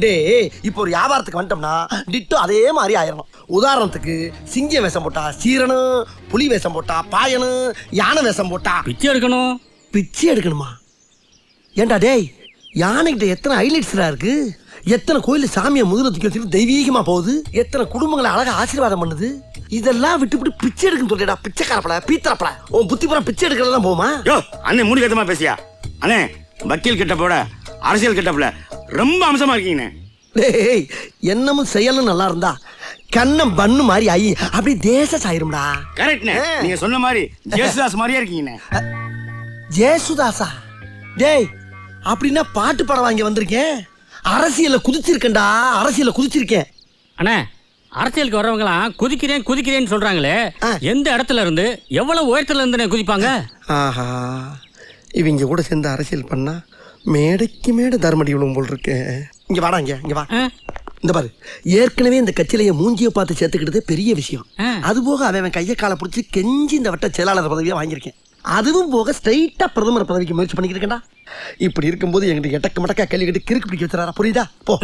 டேய் இப்போ ஒரு வியாபாரத்துக்கு வந்துட்டோம்னா டிட்டோ அதே மாதிரி ஆயிரணும். உதாரணத்துக்கு சிங்க வேஷம் போட்டா சீரனும், புலி வேஷம் போட்டா பாயனும், யானை வேஷம் போட்டா பிச்சை எடுக்கணும். பிச்சை எடுக்கணுமா? ஏண்டா டேய், யானைகிட்ட எத்தனை ஹைலைட்ஸ்டா இருக்கு, எத்தனை கோயில சாமியை முதலத்துக்கு வச்சுட்டு தெய்வீகமா போகுது, எத்தனை குடும்பங்களை அழகா ஆசீர்வாதம் பண்ணுது. இதெல்லாம் விட்டு பிச்சை எடுக்கணும் சொல்லிடா. பிச்சைக்காரப்பட பீத்தரப்பட உன் புத்தி பூரா பிச்சை எடுக்கிறதா போமா? யோ அண்ணே மூணு கத்தமா பேசியா அண்ணே. வக்கீல் கிட்ட போட அரசியல் கிட்டப்புல ரொம்ப அம்சமா இருக்கீங்க. டேய், என்னமும் செயலும் நல்லா இருந்தா கண்ணம் பண்ணு மாதிரி ஆயி அப்படி தேச சாயிரும்டா. கரெக்ட்ண்ணே, நீங்க சொன்ன மாதிரி ஜேசுதாஸ் மாதிரியா இருக்கீங்க. ஜேசுதாசா? டேய், அப்படின்னா பாட்டு படம் வாங்கி வந்திருக்கேன். அரசியல குதிச்சிருக்கேன்டா, அரசியல குதிச்சிருக்கேன். அண்ணே, அரசியலுக்கு வரவங்களாம் குதிக்கிறேன் குதிக்கிறேன்னு சொல்றாங்களே, எந்த இடத்துல இருந்து எவ்வளவு உயரத்துல இருந்து குதிப்பாங்க? ஆஹா, இவங்க கூட சேர்ந்து அரசியல் பண்ணா மேடைக்கு மேடை தர்மடி விழுவும் போல் இருக்கு. இங்க வாடா, இங்க வா. இந்த பாரு, ஏற்கனவே இந்த கட்சியில மூஞ்சியை பார்த்து சேர்த்துக்கிட்டதே பெரிய விஷயம். அது போக அவன் கையை காலை பிடிச்சி கெஞ்சி இந்த வட்ட செயலாளர் பதவியா வாங்கியிருக்கேன். அதுவும் போக ஸ்ட்ரைட்டா பிரதமர் பதவிக்கு முயற்சி பண்ணிக்கிட்டு இருக்கேன்டா. இப்படி இருக்கும்போது எங்கிட்ட எட்டக்க மடக்கா கேள்வி கேட்டு கிறுக்கு பிடிக்க வச்சுறாரா? புரியுதா? போ.